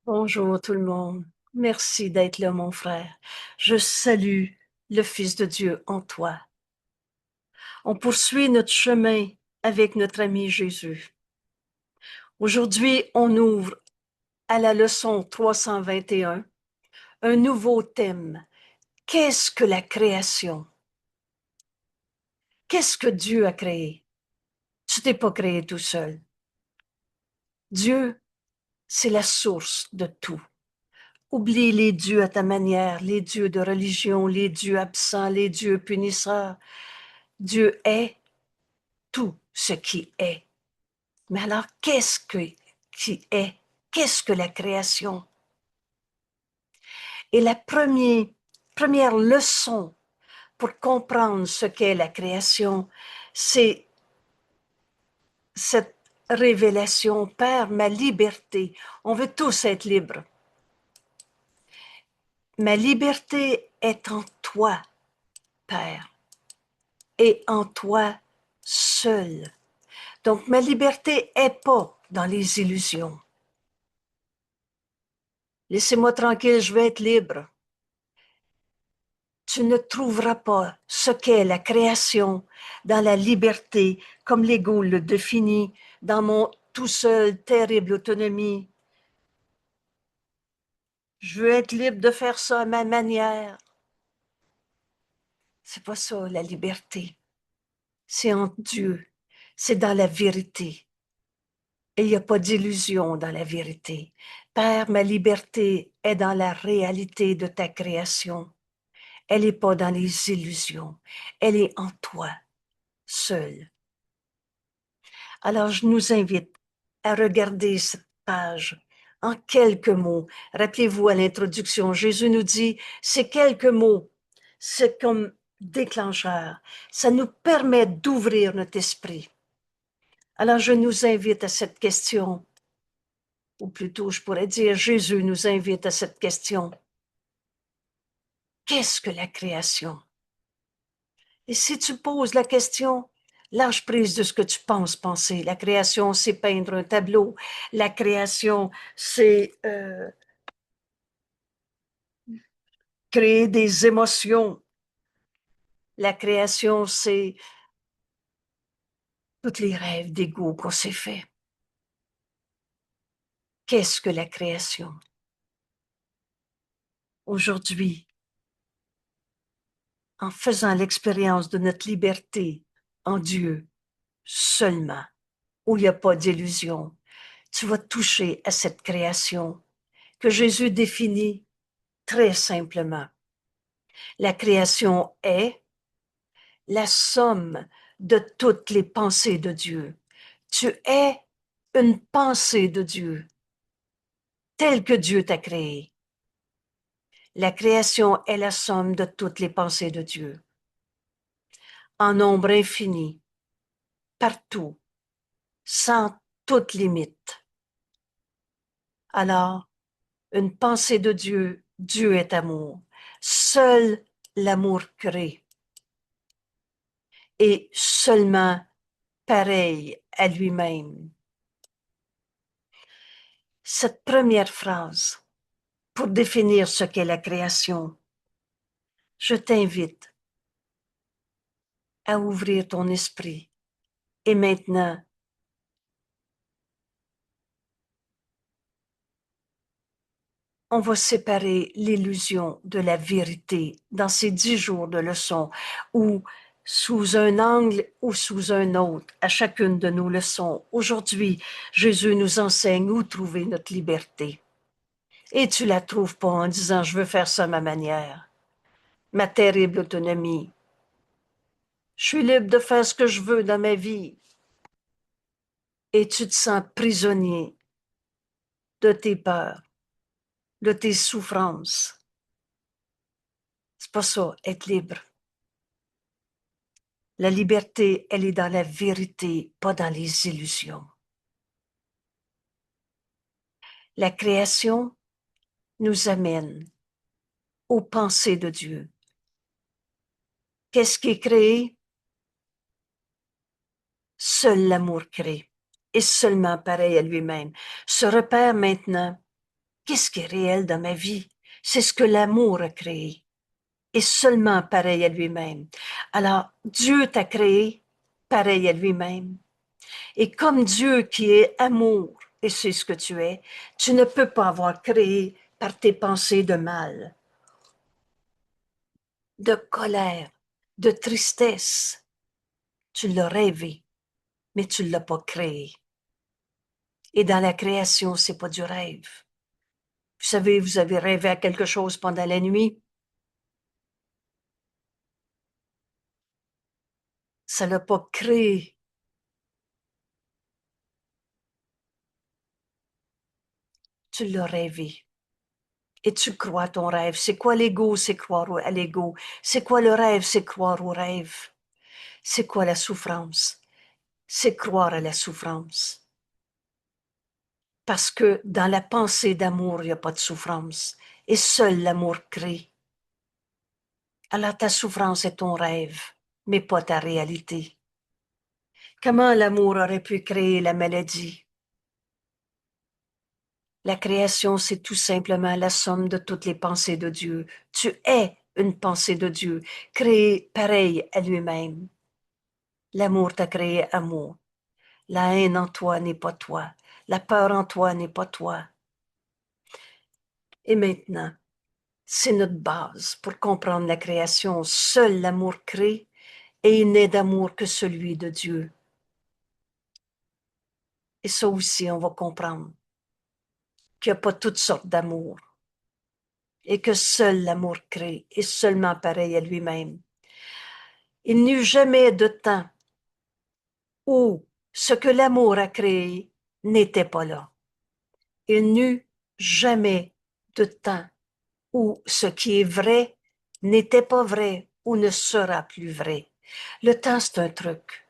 Bonjour tout le monde. Merci d'être là, mon frère. Je salue le Fils de Dieu en toi. On poursuit notre chemin avec notre ami Jésus. Aujourd'hui, on ouvre à la leçon 321 un nouveau thème. Qu'est-ce que la création? Qu'est-ce que Dieu a créé? Tu t'es pas créé tout seul. Dieu, c'est la source de tout. Oublie les dieux à ta manière, les dieux de religion, les dieux absents, les dieux punisseurs. Dieu est tout ce qui est. Mais alors, qu'est-ce qui est? Qu'est-ce que la création? Et la première leçon pour comprendre ce qu'est la création, c'est cette révélation, Père, ma liberté. On veut tous être libres. Ma liberté est en toi, Père, et en toi seul. Donc, ma liberté est pas dans les illusions. Laissez-moi tranquille, je vais être libre. Tu ne trouveras pas ce qu'est la création dans la liberté, comme l'ego le définit, dans mon tout seul terrible autonomie. Je veux être libre de faire ça à ma manière. C'est pas ça, la liberté. C'est en Dieu. C'est dans la vérité. Et il n'y a pas d'illusion dans la vérité. Père, ma liberté est dans la réalité de ta création. Elle n'est pas dans les illusions. Elle est en toi, seul. Alors, je nous invite à regarder cette page en quelques mots. Rappelez-vous à l'introduction, Jésus nous dit, ces quelques mots, c'est comme déclencheur. Ça nous permet d'ouvrir notre esprit. Alors, je nous invite à cette question, ou plutôt, je pourrais dire, Jésus nous invite à cette question. Qu'est-ce que la création? Et si tu poses la question, lâche prise de ce que tu penses penser. La création, c'est peindre un tableau. La création, c'est créer des émotions. La création, c'est tous les rêves d'ego qu'on s'est fait. Qu'est-ce que la création? Aujourd'hui, en faisant l'expérience de notre liberté en Dieu seulement, où il n'y a pas d'illusion, tu vas toucher à cette création que Jésus définit très simplement. La création est la somme de toutes les pensées de Dieu. Tu es une pensée de Dieu, telle que Dieu t'a créée. La création est la somme de toutes les pensées de Dieu, en nombre infini, partout, sans toute limite. Alors, une pensée de Dieu, Dieu est amour. Seul l'amour crée. Et seulement pareil à lui-même. Cette première phrase, pour définir ce qu'est la création, je t'invite à ouvrir ton esprit. Et maintenant, on va séparer l'illusion de la vérité dans ces 10 jours de leçons, ou sous un angle ou sous un autre, à chacune de nos leçons. Aujourd'hui, Jésus nous enseigne où trouver notre liberté. Et tu la trouves pas en disant, je veux faire ça à ma manière. Ma terrible autonomie. Je suis libre de faire ce que je veux dans ma vie. Et tu te sens prisonnier de tes peurs, de tes souffrances. C'est pas ça, être libre. La liberté, elle est dans la vérité, pas dans les illusions. La création nous amène aux pensées de Dieu. Qu'est-ce qui est créé? Seul l'amour crée, et seulement pareil à lui-même. Ce repère maintenant, Qu'est-ce qui est réel dans ma vie? C'est ce que l'amour a créé, et seulement pareil à lui-même. Alors, Dieu t'a créé pareil à lui-même. Et comme Dieu qui est amour, et c'est ce que tu ne peux pas avoir créé par tes pensées de mal, de colère, de tristesse. Tu l'as rêvé, mais tu ne l'as pas créé. Et dans la création, c'est pas du rêve. Vous savez, vous avez rêvé à quelque chose pendant la nuit, ça l'a pas créé. Tu l'as rêvé. Et tu crois à ton rêve. C'est quoi l'ego? C'est croire à l'ego. C'est quoi le rêve? C'est croire au rêve. C'est quoi la souffrance? C'est croire à la souffrance. Parce que dans la pensée d'amour, il n'y a pas de souffrance. Et seul l'amour crée. Alors ta souffrance est ton rêve, mais pas ta réalité. Comment l'amour aurait pu créer la maladie? La création, c'est tout simplement la somme de toutes les pensées de Dieu. Tu es une pensée de Dieu, créée pareille à lui-même. L'amour t'a créé amour. La haine en toi n'est pas toi. La peur en toi n'est pas toi. Et maintenant, c'est notre base pour comprendre la création. Seul l'amour crée et il n'est d'amour que celui de Dieu. Et ça aussi, on va comprendre qu'il n'y a pas toutes sortes d'amour et que seul l'amour crée et seulement pareil à lui-même. Il n'y eut jamais de temps où ce que l'amour a créé n'était pas là. Il n'y eut jamais de temps où ce qui est vrai n'était pas vrai ou ne sera plus vrai. Le temps, c'est un truc.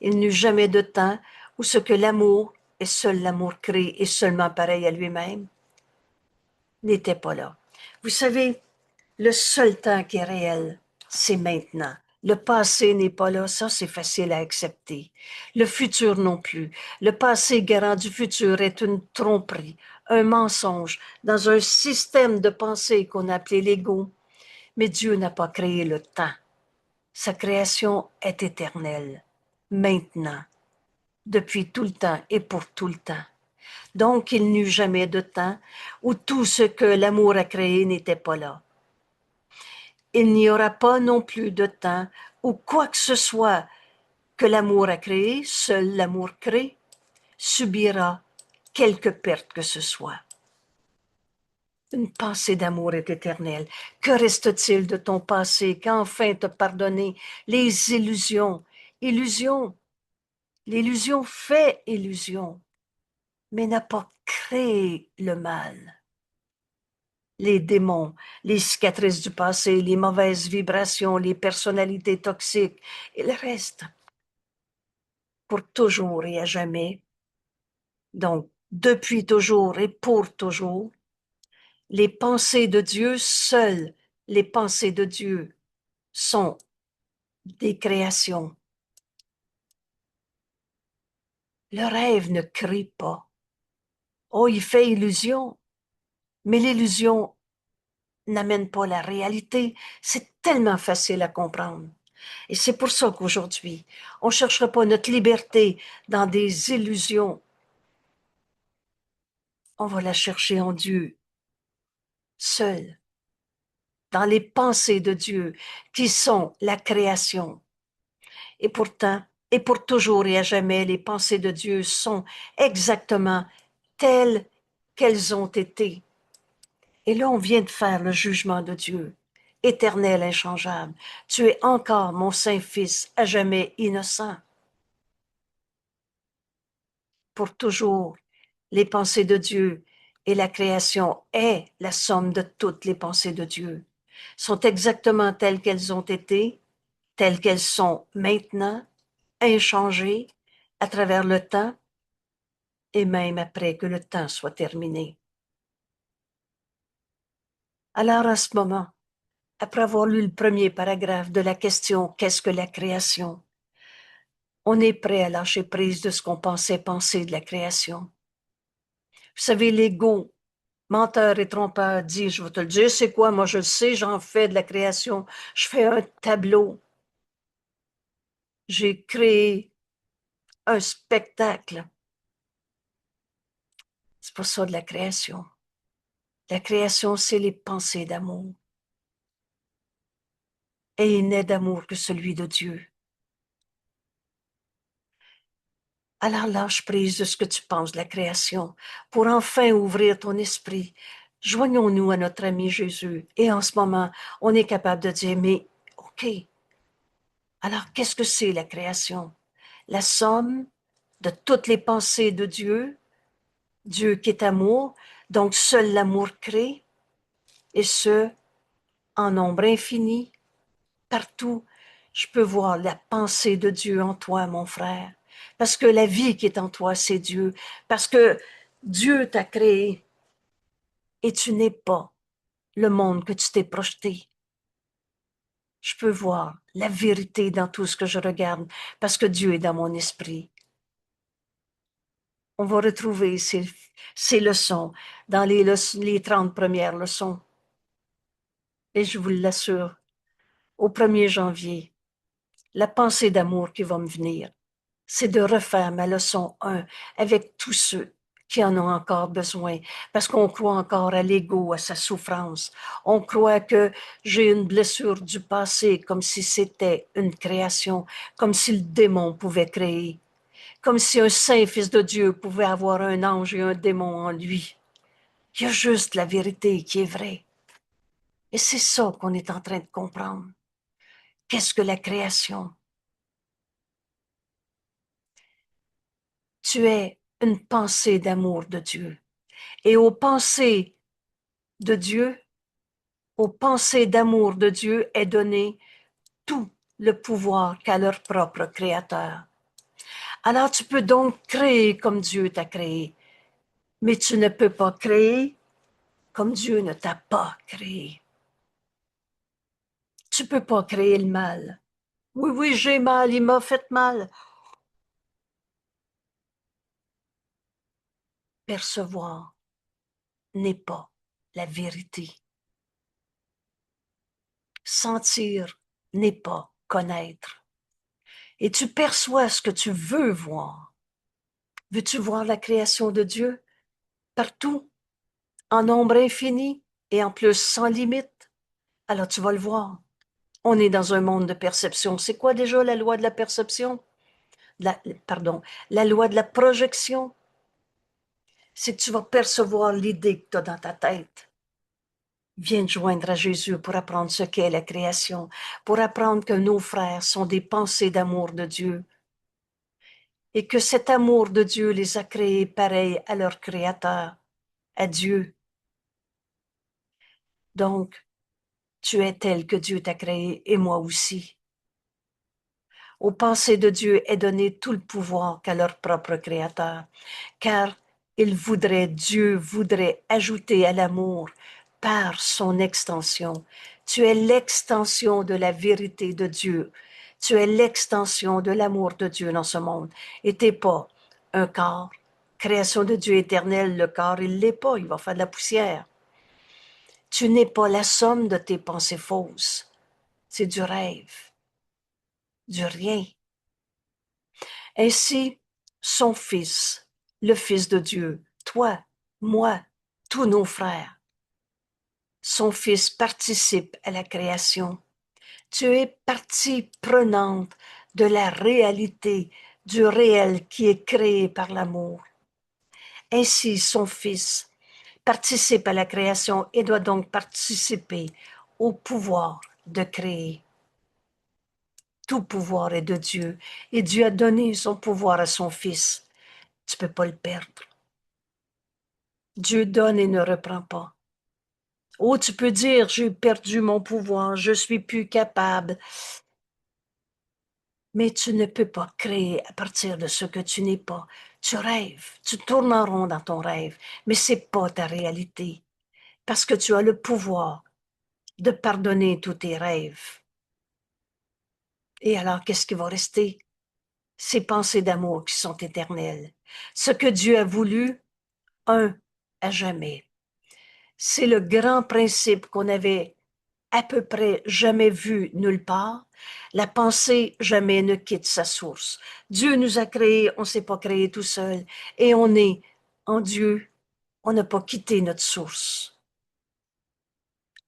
Il n'y eut jamais de temps où ce que l'amour, et seul l'amour crée et seulement pareil à lui-même, n'était pas là. Vous savez, le seul temps qui est réel, c'est maintenant. Le passé n'est pas là, ça c'est facile à accepter. Le futur non plus. Le passé garant du futur est une tromperie, un mensonge, dans un système de pensée qu'on appelait l'ego. Mais Dieu n'a pas créé le temps. Sa création est éternelle, maintenant, depuis tout le temps et pour tout le temps. Donc il n'y eut jamais de temps où tout ce que l'amour a créé n'était pas là. Il n'y aura pas non plus de temps où quoi que ce soit que l'amour a créé, seul l'amour crée, subira quelque perte que ce soit. Une pensée d'amour est éternelle. Que reste-t-il de ton passé qu'enfin te pardonner les illusions? Illusion. L'illusion fait illusion, mais n'a pas créé le mal. Les démons, les cicatrices du passé, les mauvaises vibrations, les personnalités toxiques et le reste, pour toujours et à jamais. Donc, depuis toujours et pour toujours, les pensées de Dieu, seules les pensées de Dieu sont des créations. Le rêve ne crée pas. Oh, il fait illusion, mais l'illusion n'amène pas la réalité. C'est tellement facile à comprendre. Et c'est pour ça qu'aujourd'hui, on ne cherchera pas notre liberté dans des illusions. On va la chercher en Dieu, seul, dans les pensées de Dieu, qui sont la création. Et pourtant, et pour toujours et à jamais, les pensées de Dieu sont exactement telles qu'elles ont été. Et là, on vient de faire le jugement de Dieu, éternel, inchangeable. Tu es encore mon Saint-Fils, à jamais innocent. Pour toujours, les pensées de Dieu et la création est la somme de toutes les pensées de Dieu, sont exactement telles qu'elles ont été, telles qu'elles sont maintenant, inchangées à travers le temps et même après que le temps soit terminé. Alors à ce moment, après avoir lu le premier paragraphe de la question «Qu'est-ce que la création?» on est prêt à lâcher prise de ce qu'on pensait penser de la création. Vous savez, l'ego Menteur et trompeur dit, je vais te le dire, c'est quoi? Moi, je le sais, j'en fais de la création. Je fais un tableau. J'ai créé un spectacle. C'est pas ça de la création. La création, c'est les pensées d'amour. Et il n'est d'amour que celui de Dieu. Alors lâche prise de ce que tu penses de la création pour enfin ouvrir ton esprit. Joignons-nous à notre ami Jésus. Et en ce moment, on est capable de dire, mais OK, alors qu'est-ce que c'est la création? La somme de toutes les pensées de Dieu, Dieu qui est amour, donc seul l'amour crée, et ce, en nombre infini, partout. Je peux voir la pensée de Dieu en toi, mon frère, parce que la vie qui est en toi, c'est Dieu, parce que Dieu t'a créé et tu n'es pas le monde que tu t'es projeté. Je peux voir la vérité dans tout ce que je regarde, parce que Dieu est dans mon esprit. On va retrouver ces leçons dans les 30 premières leçons. Et je vous l'assure, au 1er janvier, la pensée d'amour qui va me venir, c'est de refaire ma leçon 1 avec tous ceux qui en ont encore besoin, parce qu'on croit encore à l'ego, à sa souffrance. On croit que j'ai une blessure du passé comme si c'était une création, comme si le démon pouvait créer, comme si un saint fils de Dieu pouvait avoir un ange et un démon en lui. Il y a juste la vérité qui est vraie. Et c'est ça qu'on est en train de comprendre. Qu'est-ce que la création? Tu es une pensée d'amour de Dieu. Et aux pensées de Dieu, aux pensées d'amour de Dieu est donné tout le pouvoir qu'a leur propre créateur. Alors tu peux donc créer comme Dieu t'a créé, mais tu ne peux pas créer comme Dieu ne t'a pas créé. Tu peux pas créer le mal. Oui, oui, j'ai mal, il m'a fait mal. Percevoir n'est pas la vérité. Sentir n'est pas connaître. Et tu perçois ce que tu veux voir. Veux-tu voir la création de Dieu partout, en nombre infini et en plus sans limite? Alors tu vas le voir. On est dans un monde de perception. C'est quoi déjà la loi de la perception? Pardon, la loi de la projection. C'est que tu vas percevoir l'idée que tu as dans ta tête. Viens te joindre à Jésus pour apprendre ce qu'est la création, pour apprendre que nos frères sont des pensées d'amour de Dieu et que cet amour de Dieu les a créés pareils à leur Créateur, à Dieu. Donc, tu es tel que Dieu t'a créé et moi aussi. Aux pensées de Dieu est donné tout le pouvoir qu'a leur propre Créateur, car Dieu voudrait ajouter à l'amour par son extension. Tu es l'extension de la vérité de Dieu. Tu es l'extension de l'amour de Dieu dans ce monde. Et t'es pas un corps. Création de Dieu éternel, le corps, il l'est pas, il va faire de la poussière. Tu n'es pas la somme de tes pensées fausses. C'est du rêve, du rien. Ainsi, son Fils, le Fils de Dieu, toi, moi, tous nos frères, son Fils participe à la création. Tu es partie prenante de la réalité, du réel qui est créé par l'amour. Ainsi, son Fils participe à la création et doit donc participer au pouvoir de créer. Tout pouvoir est de Dieu et Dieu a donné son pouvoir à son Fils. Tu ne peux pas le perdre. Dieu donne et ne reprend pas. Oh, tu peux dire, j'ai perdu mon pouvoir, je suis plus capable. Mais tu ne peux pas créer à partir de ce que tu n'es pas. Tu rêves, tu tournes en rond dans ton rêve, mais c'est pas ta réalité. Parce que tu as le pouvoir de pardonner tous tes rêves. Et alors, qu'est-ce qui va rester? Ces pensées d'amour qui sont éternelles. Ce que Dieu a voulu, un à jamais. C'est le grand principe qu'on avait à peu près jamais vu nulle part. La pensée jamais ne quitte sa source. Dieu nous a créés, on ne s'est pas créé tout seul. Et on est en Dieu, on n'a pas quitté notre source.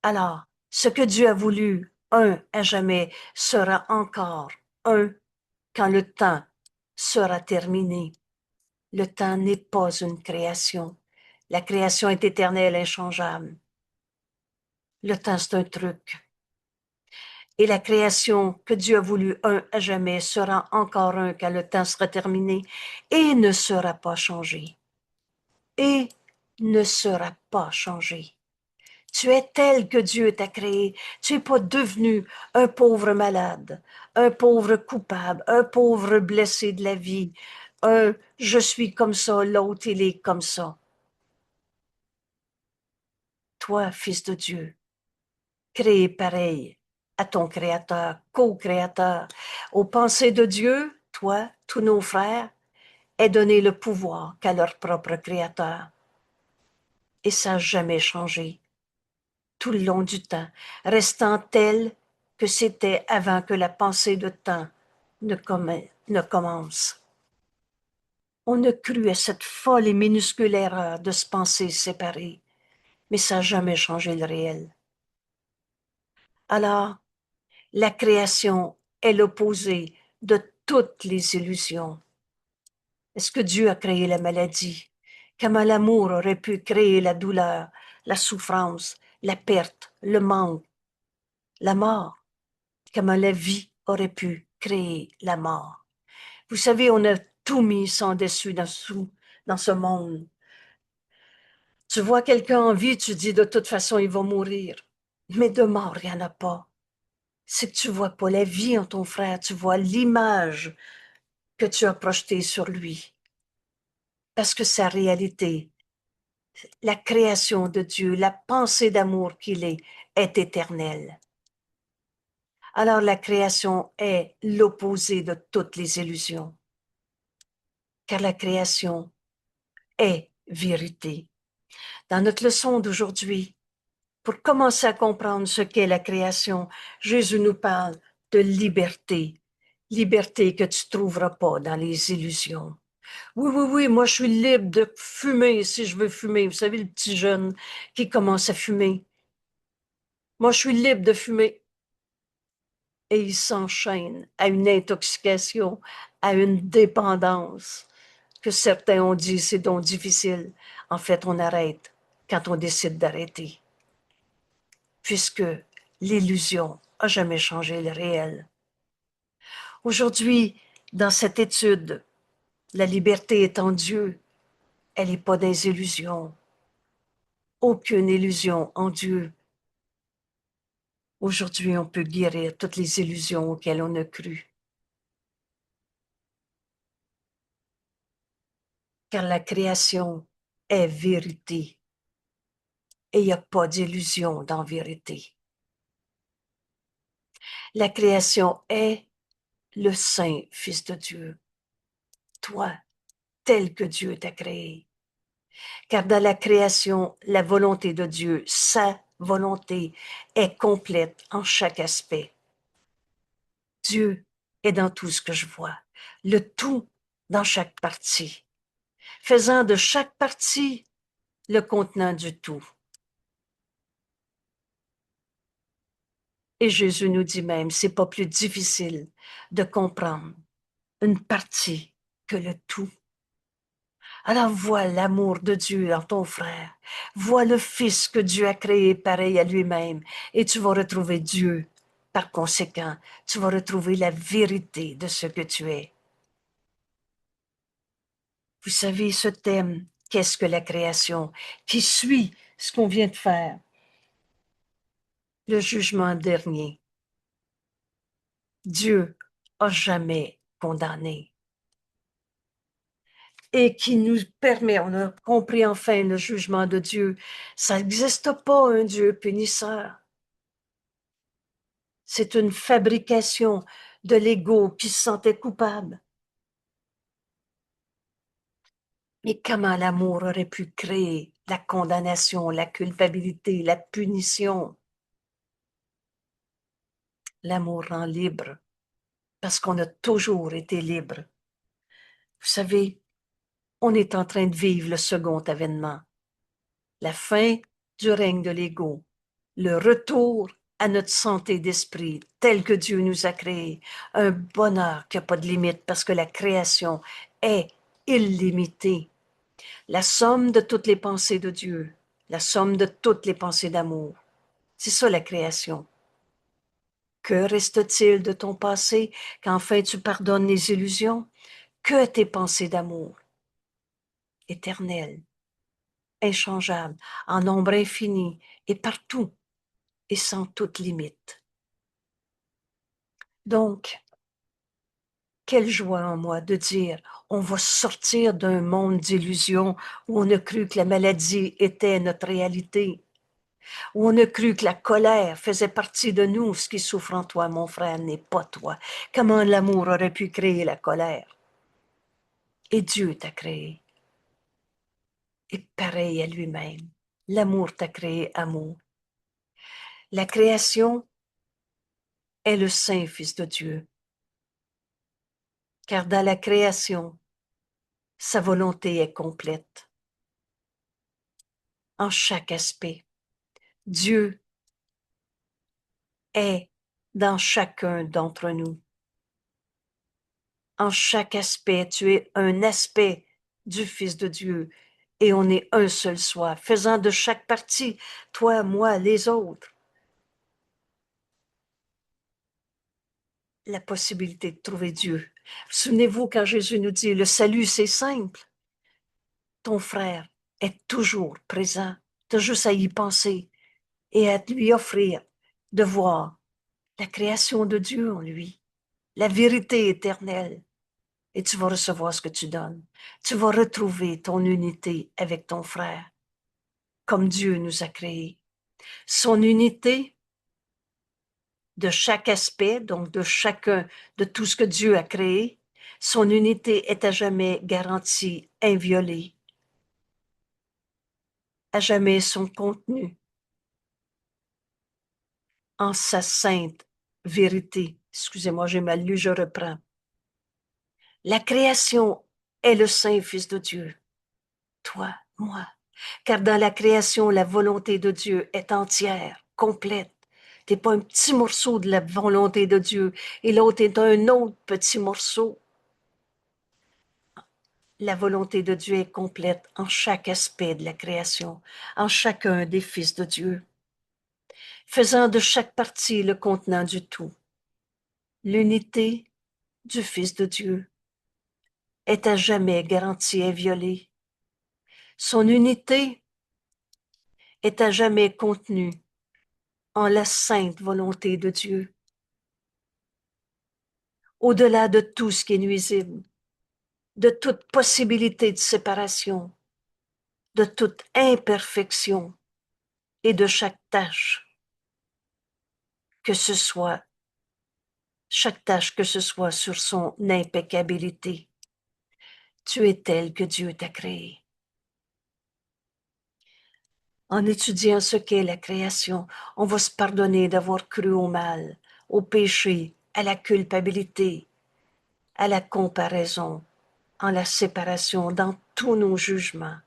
Alors, ce que Dieu a voulu, un à jamais, sera encore un quand le temps sera terminé. Le temps n'est pas une création. La création est éternelle, inchangeable. Le temps, c'est un truc. Et la création que Dieu a voulu un à jamais sera encore un quand le temps sera terminé et ne sera pas changé. Et ne sera pas changé. Tu es tel que Dieu t'a créé. Tu n'es pas devenu un pauvre malade, un pauvre coupable, un pauvre blessé de la vie, un je suis comme ça, l'autre il est comme ça. Toi, fils de Dieu, créé pareil à ton Créateur, co-créateur, aux pensées de Dieu, toi, tous nos frères, est donné le pouvoir qu'à leur propre Créateur. Et ça n'a jamais changé tout le long du temps, restant tel que c'était avant que la pensée de temps ne commence. On a cru à cette folle et minuscule erreur de se penser séparés, mais ça n'a jamais changé le réel. Alors, la création est l'opposé de toutes les illusions. Est-ce que Dieu a créé la maladie? Comment l'amour aurait pu créer la douleur, la souffrance, la perte, le manque, la mort? Comment la vie aurait pu créer la mort? Vous savez, on a tout mis sans dessus dessous dans ce monde. Tu vois quelqu'un en vie, tu dis de toute façon, il va mourir. Mais de mort, il n'y en a pas. C'est que tu vois pas la vie en ton frère, tu vois l'image que tu as projetée sur lui. Parce que sa réalité, la création de Dieu, la pensée d'amour qu'il est éternelle. Alors la création est l'opposé de toutes les illusions. Car la création est vérité. Dans notre leçon d'aujourd'hui, pour commencer à comprendre ce qu'est la création, Jésus nous parle de liberté. Liberté que tu ne trouveras pas dans les illusions. Oui, oui, oui, moi je suis libre de fumer si je veux fumer. Vous savez, le petit jeune qui commence à fumer. Moi je suis libre de fumer. Et il s'enchaîne à une intoxication, à une dépendance que certains ont dit c'est donc difficile. En fait, on arrête quand on décide d'arrêter, puisque l'illusion a jamais changé le réel. Aujourd'hui, dans cette étude, la liberté est en Dieu, elle n'est pas dans les illusions. Aucune illusion en Dieu. Aujourd'hui, on peut guérir toutes les illusions auxquelles on a cru. Car la création est vérité et il n'y a pas d'illusion dans vérité. La création est le Saint Fils de Dieu, toi, tel que Dieu t'a créé. Car dans la création, la volonté de Dieu, sa volonté, est complète en chaque aspect. Dieu est dans tout ce que je vois, le tout dans chaque partie, faisant de chaque partie le contenant du tout. Et Jésus nous dit même, c'est pas plus difficile de comprendre une partie que le tout. Alors vois l'amour de Dieu dans ton frère, vois le Fils que Dieu a créé pareil à lui-même, et tu vas retrouver Dieu. Par conséquent, tu vas retrouver la vérité de ce que tu es. Vous savez, ce thème, qu'est-ce que la création, qui suit ce qu'on vient de faire, le jugement dernier. Dieu a jamais condamné et qui nous permet, on a compris enfin le jugement de Dieu. Ça n'existe pas un Dieu punisseur. C'est une fabrication de l'ego qui se sentait coupable. Mais comment l'amour aurait pu créer la condamnation, la culpabilité, la punition. L'amour rend libre parce qu'on a toujours été libre. Vous savez, on est en train de vivre le second avènement, la fin du règne de l'ego, le retour à notre santé d'esprit tel que Dieu nous a créé, un bonheur qui n'a pas de limite parce que la création est illimitée. La somme de toutes les pensées de Dieu, la somme de toutes les pensées d'amour. C'est ça la création. Que reste-t-il de ton passé qu'enfin tu pardonnes les illusions? Que tes pensées d'amour? Éternelles, inchangeables, en nombre infini et partout et sans toute limite. Donc, quelle joie en moi de dire, on va sortir d'un monde d'illusions où on a cru que la maladie était notre réalité, où on a cru que la colère faisait partie de nous. Ce qui souffre en toi, mon frère, n'est pas toi. Comment l'amour aurait pu créer la colère? Et Dieu t'a créé. Et pareil à lui-même. L'amour t'a créé amour. La création est le Saint Fils de Dieu. Car dans la création, sa volonté est complète. En chaque aspect, Dieu est dans chacun d'entre nous. En chaque aspect, tu es un aspect du Fils de Dieu et on est un seul soi, faisant de chaque partie, toi, moi, les autres, la possibilité de trouver Dieu. Souvenez-vous quand Jésus nous dit, le salut, c'est simple. Ton frère est toujours présent. Tu as juste à y penser et à lui offrir de voir la création de Dieu en lui, la vérité éternelle. Et tu vas recevoir ce que tu donnes. Tu vas retrouver ton unité avec ton frère, comme Dieu nous a créés. Son unité de chaque aspect, donc de chacun, de tout ce que Dieu a créé, son unité est à jamais garantie, inviolée, à jamais son contenu, en sa sainte vérité. Excusez-moi, j'ai mal lu, je reprends. La création est le Saint Fils de Dieu, toi, moi, car dans la création, la volonté de Dieu est entière, complète. Tu n'es pas un petit morceau de la volonté de Dieu et l'autre est un autre petit morceau. La volonté de Dieu est complète en chaque aspect de la création, en chacun des fils de Dieu, faisant de chaque partie le contenant du tout. L'unité du Fils de Dieu est à jamais garantie et violée. Son unité est à jamais contenue en la sainte volonté de Dieu, au-delà de tout ce qui est nuisible, de toute possibilité de séparation, de toute imperfection et de chaque tâche, que ce soit sur son impeccabilité. Tu es tel que Dieu t'a créé. En étudiant ce qu'est la création, on va se pardonner d'avoir cru au mal, au péché, à la culpabilité, à la comparaison, en la séparation, dans tous nos jugements.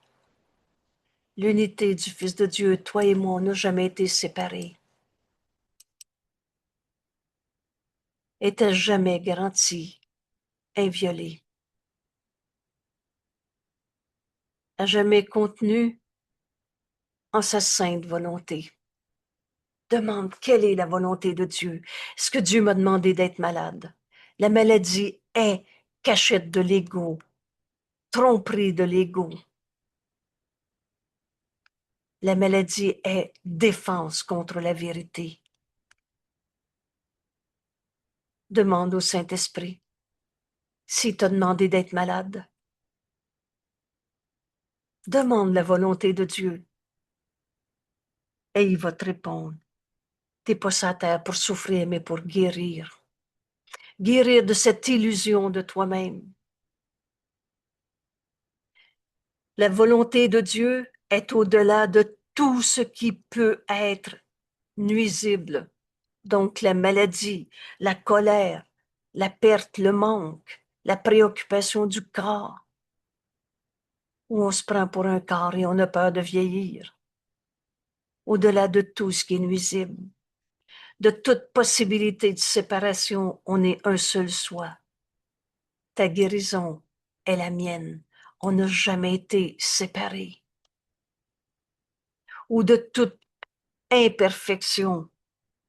L'unité du Fils de Dieu, toi et moi, n'a jamais été séparée. Est à jamais garantie, inviolée, à jamais contenue en sa sainte volonté. Demande quelle est la volonté de Dieu. Est-ce que Dieu m'a demandé d'être malade? La maladie est cachette de l'ego, tromperie de l'ego. La maladie est défense contre la vérité. Demande au Saint-Esprit s'il t'a demandé d'être malade. Demande la volonté de Dieu et il va te répondre. T'es pas sur la terre pour souffrir, mais pour guérir. Guérir de cette illusion de toi-même. La volonté de Dieu est au-delà de tout ce qui peut être nuisible. Donc la maladie, la colère, la perte, le manque, la préoccupation du corps, où on se prend pour un corps et on a peur de vieillir. Au-delà de tout ce qui est nuisible, de toute possibilité de séparation, on est un seul soi. Ta guérison est la mienne. On n'a jamais été séparés. Ou de toute imperfection.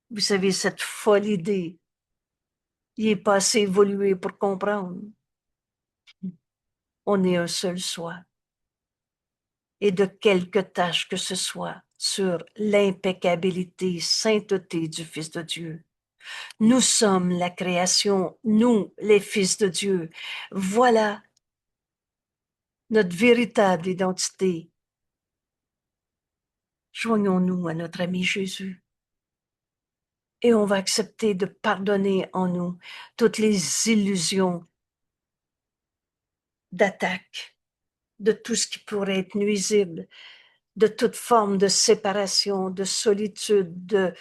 Vous savez, cette folle idée, il n'est pas assez évolué pour comprendre. On est un seul soi. Et de quelque tâche que ce soit sur l'impeccabilité, sainteté du Fils de Dieu. Nous sommes la création, nous, les fils de Dieu. Voilà notre véritable identité. Joignons-nous à notre ami Jésus et on va accepter de pardonner en nous toutes les illusions d'attaque, de tout ce qui pourrait être nuisible, de toute forme de séparation, de solitude, de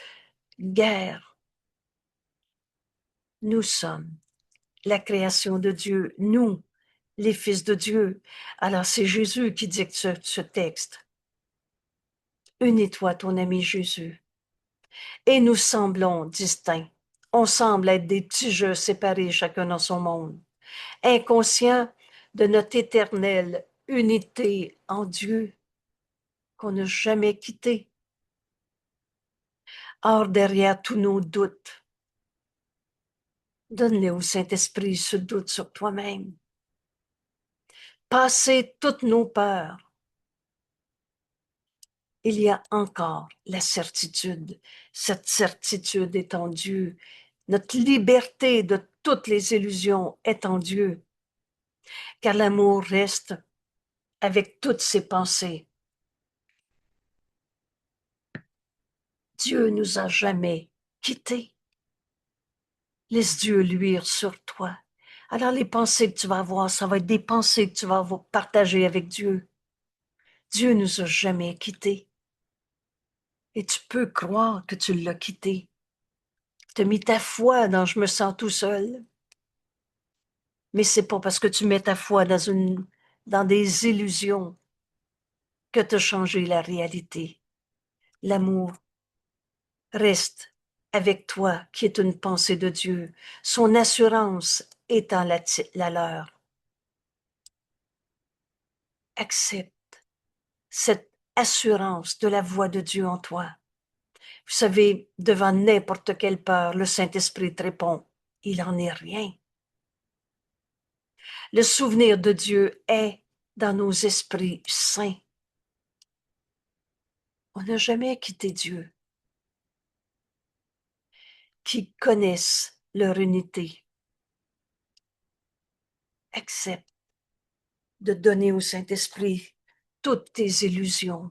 guerre. Nous sommes la création de Dieu, nous, les fils de Dieu. Alors c'est Jésus qui dicte ce texte. Unis-toi, ton ami Jésus. Et nous semblons distincts. On semble être des petits jeux séparés, chacun dans son monde, inconscients de notre éternelle unité en Dieu, qu'on n'a jamais quitté. Or, derrière tous nos doutes, donne-les au Saint-Esprit ce doute sur toi-même. Passer toutes nos peurs, il y a encore la certitude. Cette certitude est en Dieu. Notre liberté de toutes les illusions est en Dieu. Car l'amour reste avec toutes ses pensées. Dieu nous a jamais quittés. Laisse Dieu luire sur toi. Alors les pensées que tu vas avoir, ça va être des pensées que tu vas partager avec Dieu. Dieu nous a jamais quittés. Et tu peux croire que tu l'as quitté. Tu as mis ta foi dans je me sens tout seul. Mais c'est pas parce que tu mets ta foi dans des illusions que tu as changé la réalité. L'amour reste avec toi, qui est une pensée de Dieu, son assurance étant la leur. Accepte cette assurance de la voix de Dieu en toi. Vous savez, devant n'importe quelle peur, le Saint-Esprit te répond, il en est rien. Le souvenir de Dieu est dans nos esprits saints. On n'a jamais quitté Dieu. Qui connaissent leur unité. Accepte de donner au Saint-Esprit toutes tes illusions,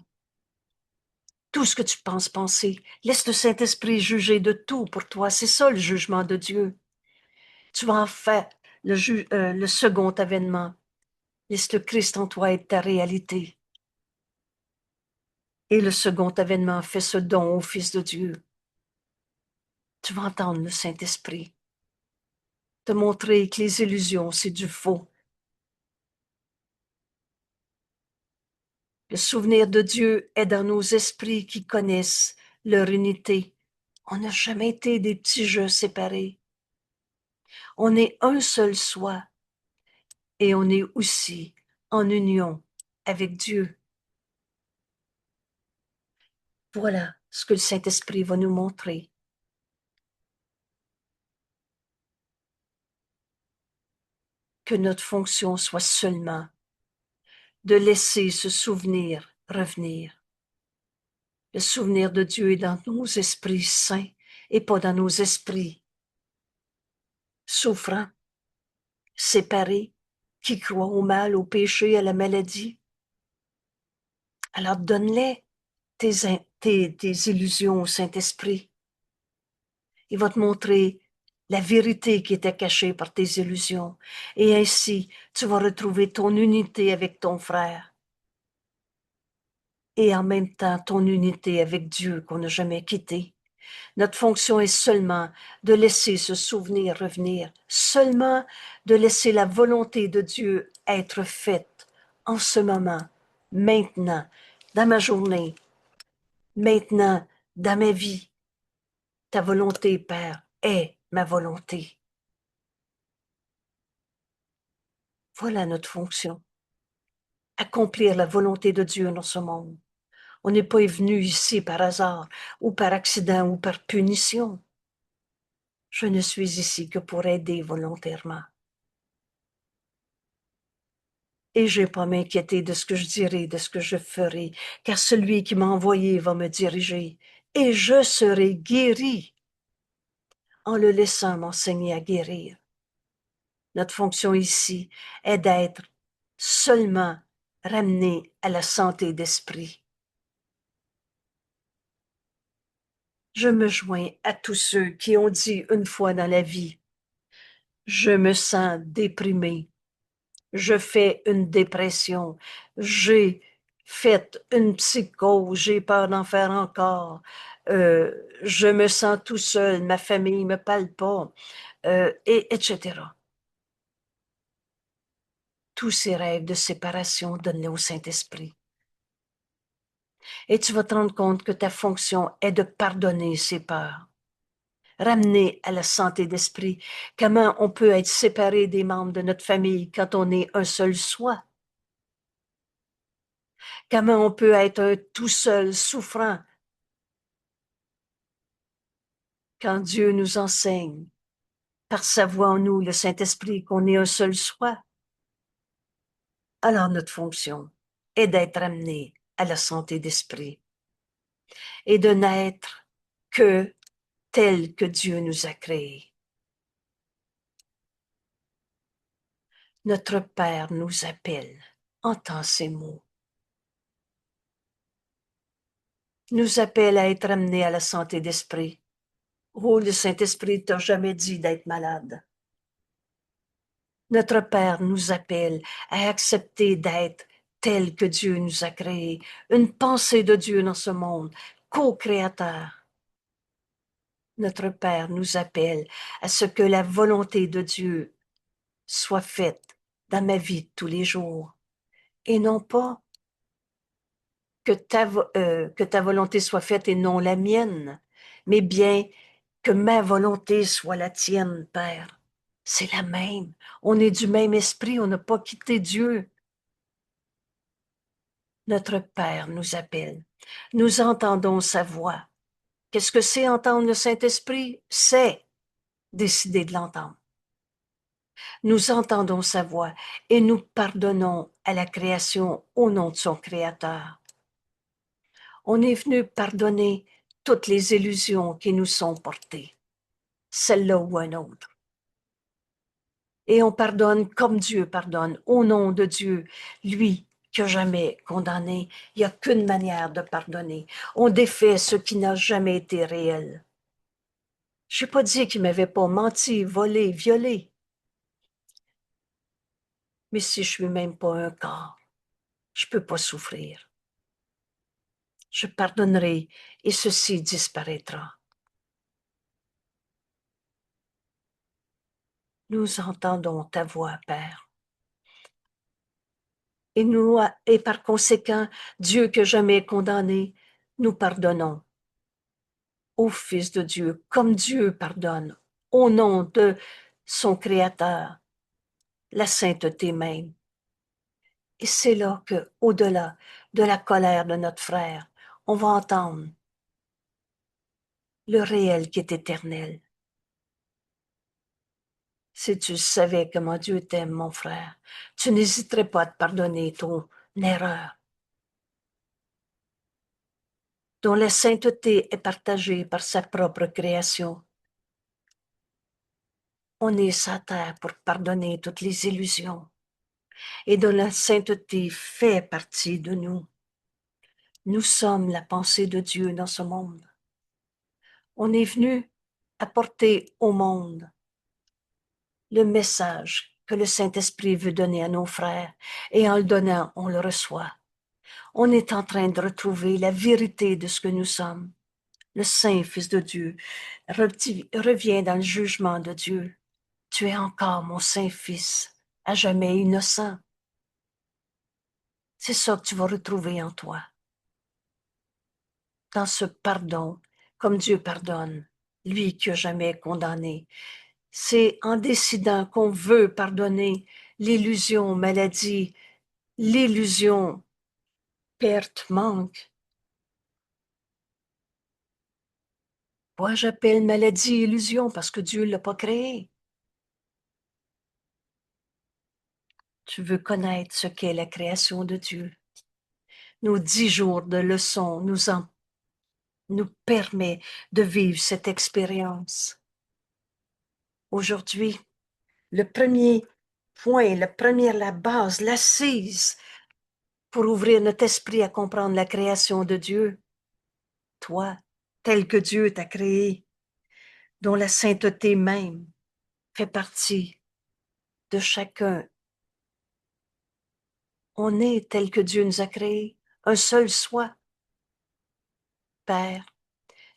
tout ce que tu penses penser. Laisse le Saint-Esprit juger de tout pour toi. C'est ça le jugement de Dieu. Tu vas en faire le second avènement. Laisse le Christ en toi être ta réalité. Et le second avènement fait ce don au Fils de Dieu. Tu vas entendre le Saint-Esprit te montrer que les illusions, c'est du faux. Le souvenir de Dieu est dans nos esprits qui connaissent leur unité. On n'a jamais été des petits jeux séparés. On est un seul soi et on est aussi en union avec Dieu. Voilà ce que le Saint-Esprit va nous montrer. Que notre fonction soit seulement de laisser ce souvenir revenir. Le souvenir de Dieu est dans nos esprits saints et pas dans nos esprits souffrants, séparés, qui croient au mal, au péché, à la maladie. Alors donne-les tes illusions au Saint-Esprit. Il va te montrer la vérité qui était cachée par tes illusions. Et ainsi, tu vas retrouver ton unité avec ton frère. et en même temps ton unité avec Dieu qu'on n'a jamais quitté. Notre fonction est seulement de laisser ce souvenir revenir, seulement de laisser la volonté de Dieu être faite en ce moment, maintenant, dans ma journée, maintenant, dans ma vie. Ta volonté, Père, est ma volonté. Voilà notre fonction. Accomplir la volonté de Dieu dans ce monde. On n'est pas venu ici par hasard, ou par accident, ou par punition. Je ne suis ici que pour aider volontairement. Et je n'ai pas m'inquiéter de ce que je dirai, de ce que je ferai, car celui qui m'a envoyé va me diriger, et je serai guéri en le laissant m'enseigner à guérir. Notre fonction ici est d'être seulement ramené à la santé d'esprit. Je me joins à tous ceux qui ont dit une fois dans la vie, je me sens déprimé, je fais une dépression, j'ai fait une psychose, j'ai peur d'en faire encore, je me sens tout seul, ma famille me parle pas, etc. Tous ces rêves de séparation, donne-les au Saint-Esprit. Et tu vas te rendre compte que ta fonction est de pardonner ces peurs, ramener à la santé d'esprit. Comment on peut être séparé des membres de notre famille quand on est un seul soi? Comment on peut être un tout seul souffrant quand Dieu nous enseigne par sa voix en nous, le Saint-Esprit, qu'on est un seul soi? Alors notre fonction est d'être amené à la santé d'esprit et de n'être que tel que Dieu nous a créés. Notre Père nous appelle. Entends ces mots. Nous appelle à être amenés à la santé d'esprit. Oh, le Saint-Esprit t'a jamais dit d'être malade. Notre Père nous appelle à accepter d'être tel que Dieu nous a créés, une pensée de Dieu dans ce monde, co-créateur. Notre Père nous appelle à ce que la volonté de Dieu soit faite dans ma vie de tous les jours et non pas que ta volonté soit faite et non la mienne, mais bien que ma volonté soit la tienne, Père. C'est la même. On est du même esprit, on n'a pas quitté Dieu. Notre Père nous appelle. Nous entendons sa voix. Qu'est-ce que c'est entendre le Saint-Esprit? C'est décider de l'entendre. Nous entendons sa voix et nous pardonnons à la création au nom de son Créateur. On est venu pardonner toutes les illusions qui nous sont portées, celle-là ou un autre. Et on pardonne comme Dieu pardonne, au nom de Dieu, lui qui n'a jamais condamné. Il n'y a qu'une manière de pardonner. On défait ce qui n'a jamais été réel. Je n'ai pas dit qu'il ne m'avait pas menti, volé, violé. Mais si je ne suis même pas un corps, je ne peux pas souffrir. Je pardonnerai et ceci disparaîtra. Nous entendons ta voix, Père. Et par conséquent, Dieu que jamais condamné, nous pardonnons au Fils de Dieu, comme Dieu pardonne, au nom de son Créateur, la sainteté même. Et c'est là que, au-delà de la colère de notre frère, on va entendre le réel qui est éternel. Si tu savais comment Dieu t'aime, mon frère, tu n'hésiterais pas à te pardonner ton erreur, dont la sainteté est partagée par sa propre création. On est sur terre pour pardonner toutes les illusions et dont la sainteté fait partie de nous. Nous sommes la pensée de Dieu dans ce monde. On est venu apporter au monde le message que le Saint-Esprit veut donner à nos frères et en le donnant, on le reçoit. On est en train de retrouver la vérité de ce que nous sommes. Le Saint Fils de Dieu revient dans le jugement de Dieu. Tu es encore mon Saint Fils, à jamais innocent. C'est ça que tu vas retrouver en toi. Dans ce pardon, comme Dieu pardonne, lui qui a jamais condamné. C'est en décidant qu'on veut pardonner l'illusion, maladie, l'illusion, perte, manque. Moi, j'appelle maladie illusion parce que Dieu ne l'a pas créé. Tu veux connaître ce qu'est la création de Dieu. Nos 10 jours de leçons nous permet de vivre cette expérience. Aujourd'hui, le premier point, la base, l'assise pour ouvrir notre esprit à comprendre la création de Dieu, toi, tel que Dieu t'a créé, dont la sainteté même fait partie de chacun. On est tel que Dieu nous a créé, un seul soi. Père,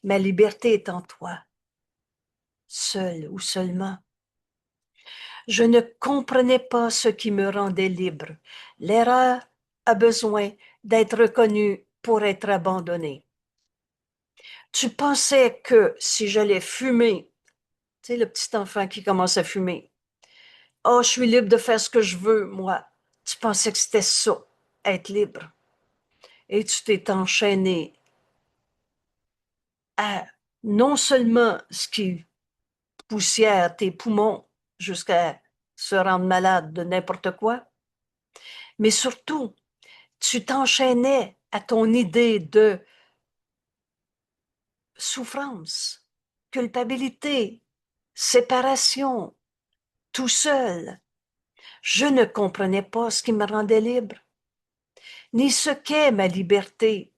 ma liberté est en toi, seul ou seulement. Je ne comprenais pas ce qui me rendait libre. L'erreur a besoin d'être reconnue pour être abandonnée. Tu pensais que si j'allais fumer, tu sais, le petit enfant qui commence à fumer, oh, je suis libre de faire ce que je veux, moi. Tu pensais que c'était ça, être libre. Et tu t'es enchaîné à non seulement ce qui poussière tes poumons jusqu'à se rendre malade de n'importe quoi, mais surtout, tu t'enchaînais à ton idée de souffrance, culpabilité, séparation, tout seul. Je ne comprenais pas ce qui me rendait libre, ni ce qu'est ma liberté.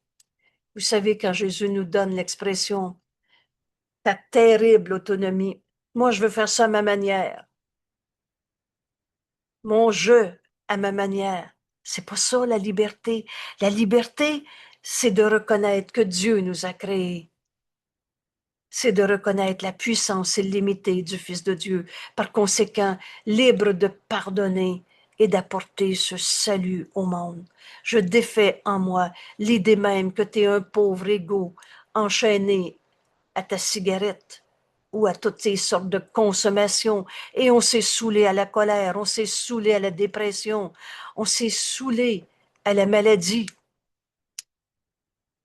Vous savez, quand Jésus nous donne l'expression ta terrible autonomie, moi je veux faire ça à ma manière, mon jeu à ma manière. C'est pas ça la liberté. La liberté, c'est de reconnaître que Dieu nous a créés. C'est de reconnaître la puissance illimitée du Fils de Dieu, par conséquent libre de pardonner et d'apporter ce salut au monde. Je défais en moi l'idée même que tu es un pauvre égo enchaîné à ta cigarette ou à toutes ces sortes de consommations, et on s'est saoulé à la colère, on s'est saoulé à la dépression, on s'est saoulé à la maladie.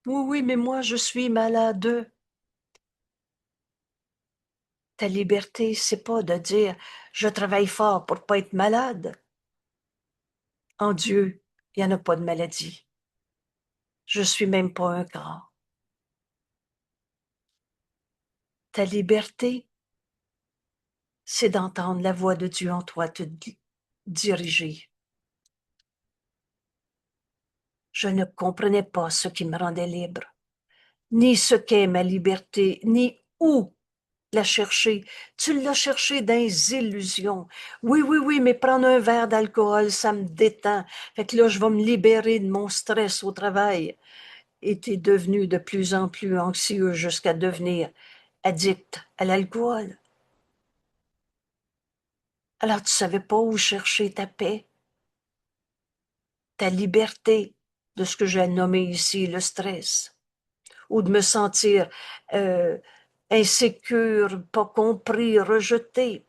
Oui, oui, mais moi je suis malade. Ta liberté, c'est pas de dire je travaille fort pour pas être malade. En Dieu, il n'y en a pas de maladie. Je suis même pas un gras. Ta liberté, c'est d'entendre la voix de Dieu en toi te diriger. Je ne comprenais pas ce qui me rendait libre, ni ce qu'est ma liberté, ni où la chercher. Tu l'as cherché dans les illusions. Oui, oui, oui, mais prendre un verre d'alcool, ça me détend. Fait que là, je vais me libérer de mon stress au travail. Et tu es devenu de plus en plus anxieux jusqu'à devenir addict à l'alcool. Alors tu savais pas où chercher ta paix, ta liberté de ce que j'ai nommé ici le stress, ou de me sentir euh, insécure, pas compris, rejeté.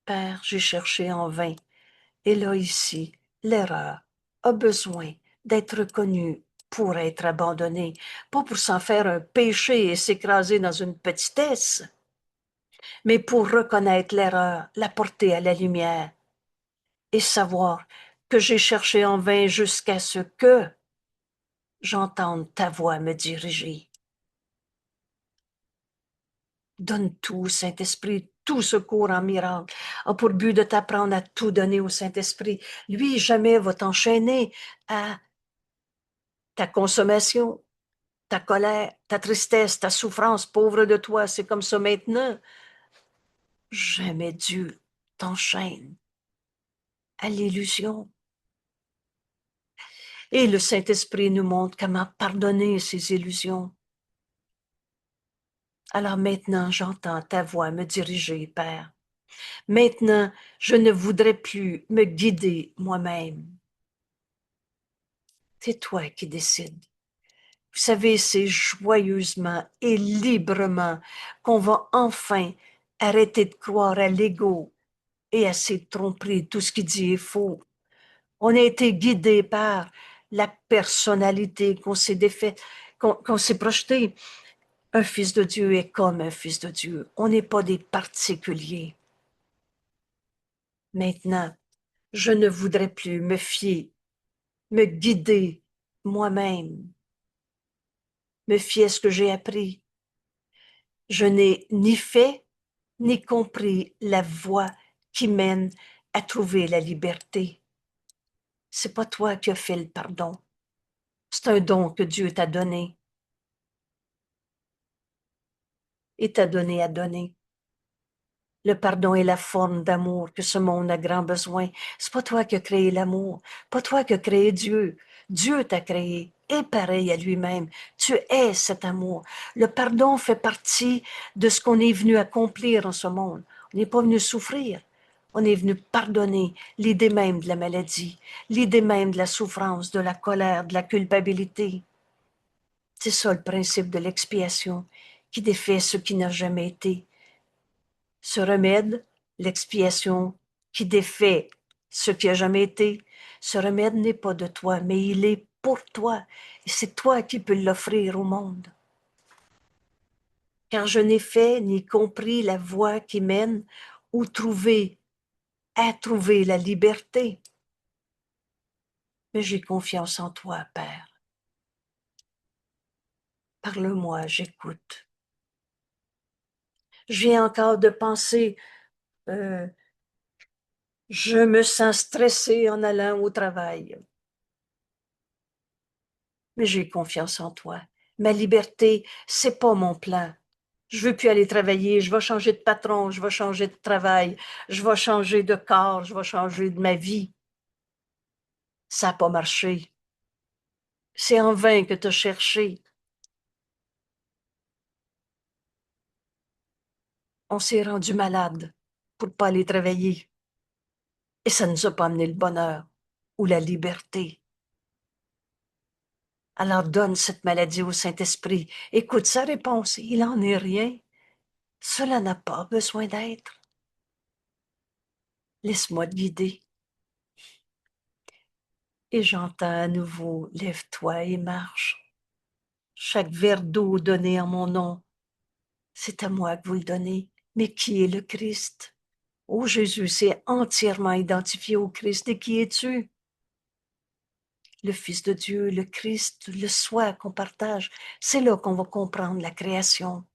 Père, j'ai cherché en vain. Et là, ici, l'erreur a besoin d'être reconnue pour être abandonnée, pas pour s'en faire un péché et s'écraser dans une petitesse, mais pour reconnaître l'erreur, la porter à la lumière et savoir que j'ai cherché en vain jusqu'à ce que j'entende ta voix me diriger. Donne tout, Saint-Esprit, tout secours en miracle a pour but de t'apprendre à tout donner au Saint-Esprit. Lui, jamais va t'enchaîner à ta consommation, ta colère, ta tristesse, ta souffrance, pauvre de toi, c'est comme ça maintenant. Jamais Dieu t'enchaîne à l'illusion. Et le Saint-Esprit nous montre comment pardonner ces illusions. Alors maintenant, j'entends ta voix me diriger, Père. Maintenant, je ne voudrais plus me guider moi-même. C'est toi qui décides. Vous savez, c'est joyeusement et librement qu'on va enfin arrêter de croire à l'ego et à ses tromperies. Tout ce qu'il dit est faux. On a été guidé par la personnalité qu'on s'est défait, qu'on s'est projeté. Un fils de Dieu est comme un fils de Dieu. On n'est pas des particuliers. Maintenant, je ne voudrais plus me fier, me guider moi-même, me fier à ce que j'ai appris. Je n'ai ni fait, ni compris la voie qui mène à trouver la liberté. C'est pas toi qui as fait le pardon. C'est un don que Dieu t'a donné et t'a donné à donner. Le pardon est la forme d'amour que ce monde a grand besoin. C'est pas toi qui as créé l'amour, pas toi qui as créé Dieu. Dieu t'a créé et pareil à lui-même. Tu es cet amour. Le pardon fait partie de ce qu'on est venu accomplir en ce monde. On n'est pas venu souffrir. On est venu pardonner l'idée même de la maladie, l'idée même de la souffrance, de la colère, de la culpabilité. C'est ça le principe de l'expiation qui défait ce qui n'a jamais été. Ce remède, l'expiation qui défait ce qui a jamais été, ce remède n'est pas de toi, mais il est pour toi. Et c'est toi qui peux l'offrir au monde. Car je n'ai fait ni compris la voie qui mène où trouver, à trouver la liberté. Mais j'ai confiance en toi, Père. Parle-moi, j'écoute. Je viens encore de penser, je me sens stressée en allant au travail. Mais j'ai confiance en toi. Ma liberté, c'est pas mon plan. Je veux plus aller travailler, je vais changer de patron, je vais changer de travail, je vais changer de corps, je vais changer de ma vie. Ça n'a pas marché. C'est en vain que tu as cherché. On s'est rendu malade pour pas aller travailler. Et ça ne nous a pas amené le bonheur ou la liberté. Alors donne cette maladie au Saint-Esprit. Écoute sa réponse. Il en est rien. Cela n'a pas besoin d'être. Laisse-moi te guider. Et j'entends à nouveau, lève-toi et marche. Chaque verre d'eau donné en mon nom, c'est à moi que vous le donnez. Mais qui est le Christ? Oh Jésus, c'est entièrement identifié au Christ. Et qui es-tu? Le Fils de Dieu, le Christ, le soi qu'on partage. C'est là qu'on va comprendre la création.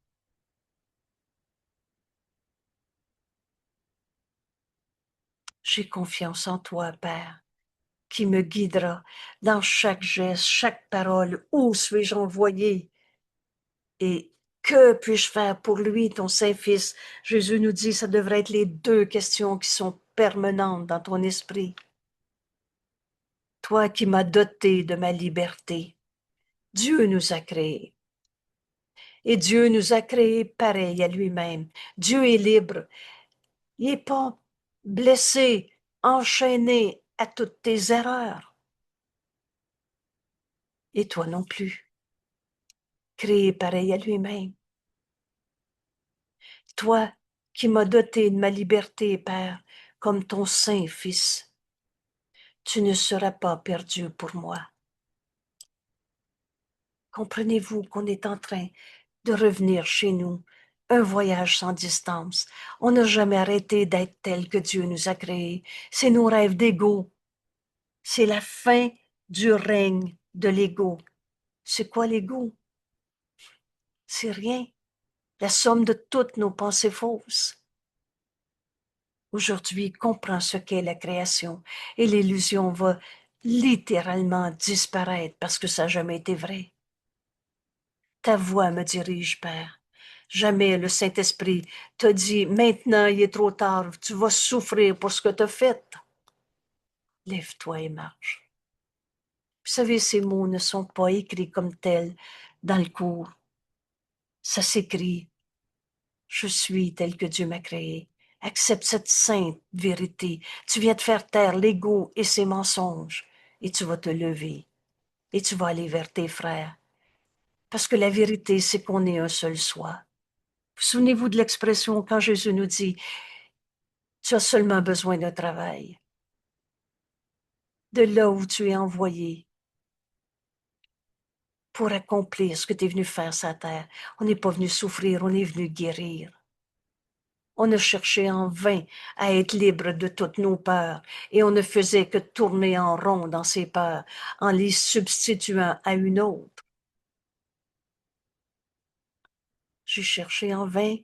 J'ai confiance en toi, Père, qui me guidera dans chaque geste, chaque parole. Où suis-je envoyé? Et que puis-je faire pour lui, ton Saint-Fils? Jésus nous dit, ça devrait être les deux questions qui sont permanentes dans ton esprit. Toi qui m'as doté de ma liberté, Dieu nous a créés. Et Dieu nous a créés pareil à lui-même. Dieu est libre. Il n'est pas blessé, enchaîné à toutes tes erreurs. Et toi non plus, créé pareil à lui-même. Toi qui m'as doté de ma liberté, Père, comme ton Saint-Fils, tu ne seras pas perdu pour moi. Comprenez-vous qu'on est en train de revenir chez nous, un voyage sans distance. On n'a jamais arrêté d'être tel que Dieu nous a créés. C'est nos rêves d'ego. C'est la fin du règne de l'ego. C'est quoi l'ego? C'est rien. La somme de toutes nos pensées fausses. Aujourd'hui, comprends ce qu'est la création et l'illusion va littéralement disparaître parce que ça n'a jamais été vrai. Ta voix me dirige, Père. Jamais le Saint-Esprit t'a dit, maintenant il est trop tard, tu vas souffrir pour ce que tu as fait. Lève-toi et marche. Vous savez, ces mots ne sont pas écrits comme tels dans le cours. Ça s'écrit, je suis tel que Dieu m'a créé. Accepte cette sainte vérité. Tu viens de faire taire l'ego et ses mensonges. Et tu vas te lever. Et tu vas aller vers tes frères. Parce que la vérité, c'est qu'on est un seul soi. Vous souvenez-vous de l'expression quand Jésus nous dit, tu as seulement besoin d'un travail. De là où tu es envoyé pour accomplir ce que tu es venu faire sur la terre. On n'est pas venu souffrir, on est venu guérir. On a cherché en vain à être libre de toutes nos peurs et on ne faisait que tourner en rond dans ces peurs en les substituant à une autre. J'ai cherché en vain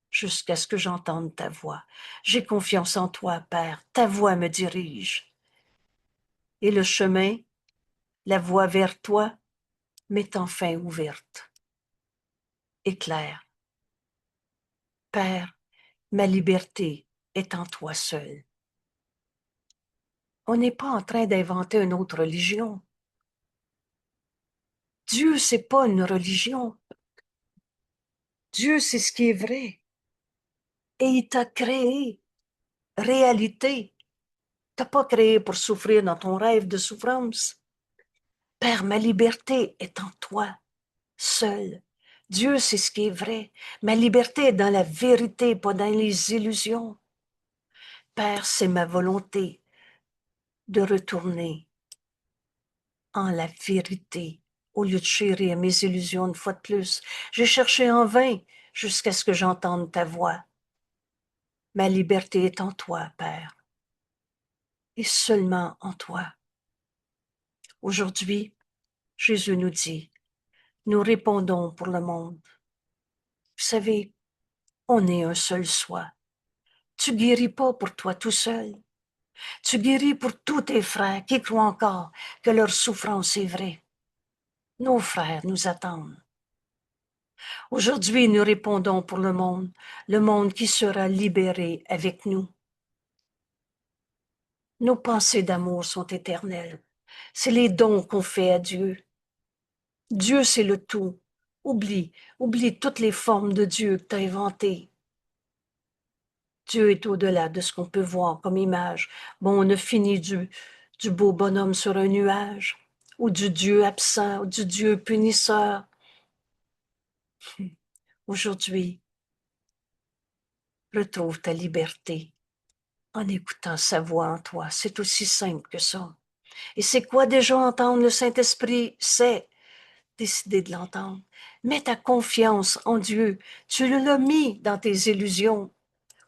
jusqu'à ce que j'entende ta voix. J'ai confiance en toi, Père. Ta voix me dirige. Et le chemin, la voie vers toi, m'est enfin ouverte et claire. Père, ma liberté est en toi seul. On n'est pas en train d'inventer une autre religion. Dieu, c'est pas une religion. Dieu, c'est ce qui est vrai. Et il t'a créé, réalité. T'as pas créé pour souffrir dans ton rêve de souffrance. Père, ma liberté est en toi, seul. Dieu, c'est ce qui est vrai. Ma liberté est dans la vérité, pas dans les illusions. Père, c'est ma volonté de retourner en la vérité au lieu de chérir mes illusions une fois de plus. J'ai cherché en vain jusqu'à ce que j'entende ta voix. Ma liberté est en toi, Père, et seulement en toi. Aujourd'hui, Jésus nous dit, nous répondons pour le monde. Vous savez, on est un seul soi. Tu guéris pas pour toi tout seul. Tu guéris pour tous tes frères qui croient encore que leur souffrance est vraie. Nos frères nous attendent. Aujourd'hui, nous répondons pour le monde qui sera libéré avec nous. Nos pensées d'amour sont éternelles. C'est les dons qu'on fait à Dieu. Dieu, c'est le tout. Oublie toutes les formes de Dieu que tu as inventées. Dieu est au-delà de ce qu'on peut voir comme image. Bon, on a fini du beau bonhomme sur un nuage, ou du Dieu absent, ou du Dieu punisseur. Aujourd'hui, retrouve ta liberté en écoutant sa voix en toi. C'est aussi simple que ça. Et c'est quoi déjà entendre le Saint-Esprit? C'est décider de l'entendre. Mets ta confiance en Dieu. Tu l'as mis dans tes illusions.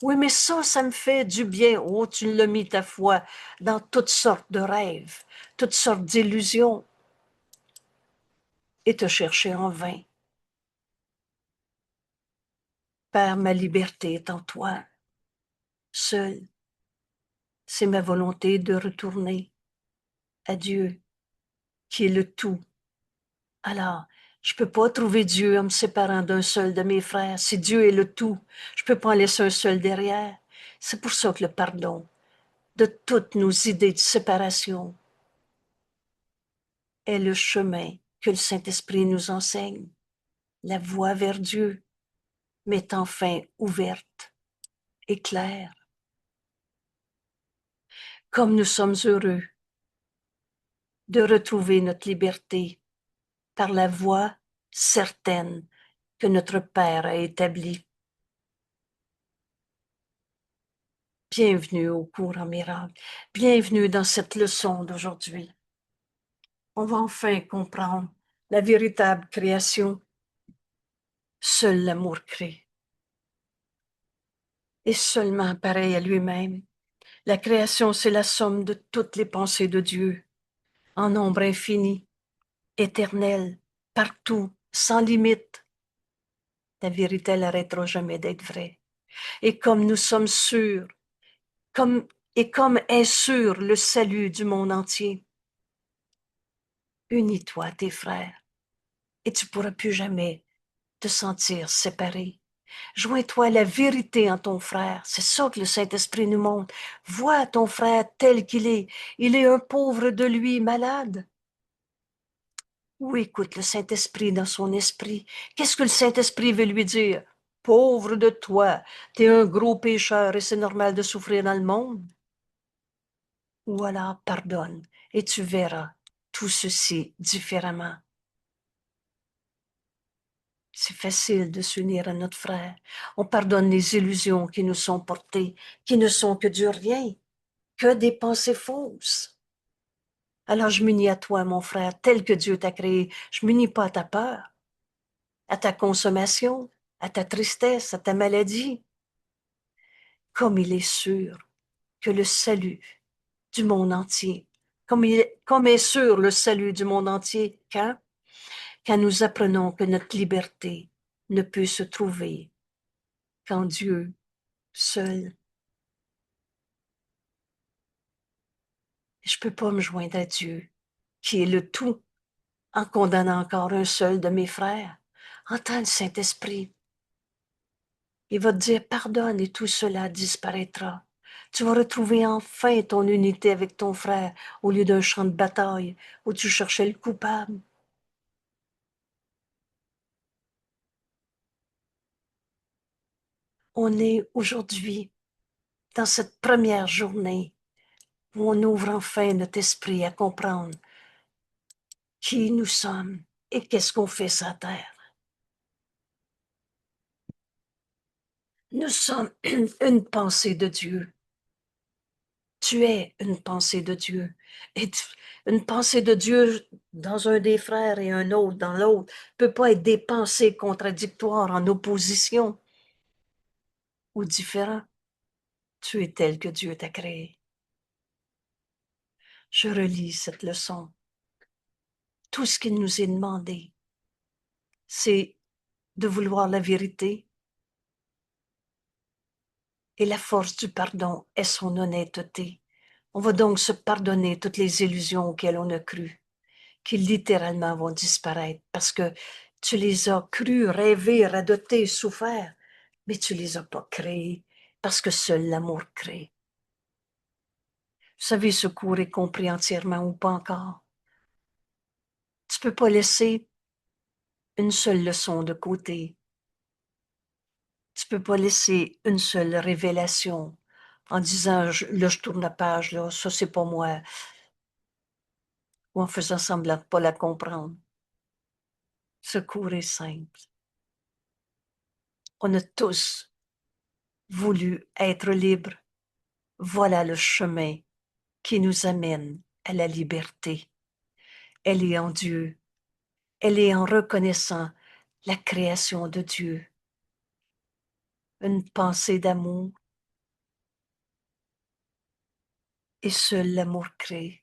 Oui, mais ça me fait du bien. Oh, tu l'as mis ta foi dans toutes sortes de rêves, toutes sortes d'illusions, et te chercher en vain. Père, ma liberté est en toi. Seul, c'est ma volonté de retourner à Dieu, qui est le tout. Alors, je peux pas trouver Dieu en me séparant d'un seul de mes frères. Si Dieu est le tout, je peux pas en laisser un seul derrière. C'est pour ça que le pardon de toutes nos idées de séparation est le chemin que le Saint-Esprit nous enseigne. La voie vers Dieu m'est enfin ouverte et claire. Comme nous sommes heureux de retrouver notre liberté par la voie certaine que notre Père a établie. Bienvenue au cours en miracle. Bienvenue dans cette leçon d'aujourd'hui. On va enfin comprendre la véritable création. Seul l'amour crée. Et seulement pareil à lui-même. La création, c'est la somme de toutes les pensées de Dieu, en nombre infini, éternel, partout, sans limite. La vérité n'arrêtera jamais d'être vraie. Et comme nous sommes sûrs, comme est sûr le salut du monde entier, unis-toi à tes frères et tu ne pourras plus jamais te sentir séparé. Joins-toi à la vérité en ton frère. C'est ça que le Saint-Esprit nous montre. Vois ton frère tel qu'il est. Il est un pauvre de lui, malade. Ou écoute le Saint-Esprit dans son esprit. Qu'est-ce que le Saint-Esprit veut lui dire? Pauvre de toi, t'es un gros pécheur et c'est normal de souffrir dans le monde. Ou alors pardonne et tu verras tout ceci différemment. C'est facile de s'unir à notre frère. On pardonne les illusions qui nous sont portées, qui ne sont que du rien, que des pensées fausses. Alors je m'unis à toi, mon frère, tel que Dieu t'a créé. Je m'unis pas à ta peur, à ta consommation, à ta tristesse, à ta maladie. Comme il est sûr que le salut du monde entier, comme est sûr le salut du monde entier, quand nous apprenons que notre liberté ne peut se trouver qu'en Dieu seul. Je peux pas me joindre à Dieu, qui est le tout, en condamnant encore un seul de mes frères. Entends le Saint-Esprit. Il va te dire pardonne et tout cela disparaîtra. Tu vas retrouver enfin ton unité avec ton frère au lieu d'un champ de bataille où tu cherchais le coupable. On est aujourd'hui dans cette première journée où on ouvre enfin notre esprit à comprendre qui nous sommes et qu'est-ce qu'on fait sur la terre. Nous sommes une pensée de Dieu. Tu es une pensée de Dieu. Et une pensée de Dieu dans un des frères et un autre dans l'autre ne peut pas être des pensées contradictoires en opposition ou différentes. Tu es tel que Dieu t'a créé. Je relis cette leçon. Tout ce qu'il nous est demandé, c'est de vouloir la vérité et la force du pardon est son honnêteté. On va donc se pardonner toutes les illusions auxquelles on a cru, qui littéralement vont disparaître parce que tu les as crues, rêvées, radotées, souffert, mais tu les as pas créées parce que seul l'amour crée. Vous savez, ce cours est compris entièrement ou pas encore. Tu peux pas laisser une seule leçon de côté. Tu peux pas laisser une seule révélation en disant, là, je tourne la page, là, ça, c'est pas moi, ou en faisant semblant de pas la comprendre. Ce cours est simple. On a tous voulu être libres. Voilà le chemin qui nous amène à la liberté. Elle est en Dieu. Elle est en reconnaissant la création de Dieu. Une pensée d'amour. Et seul l'amour crée.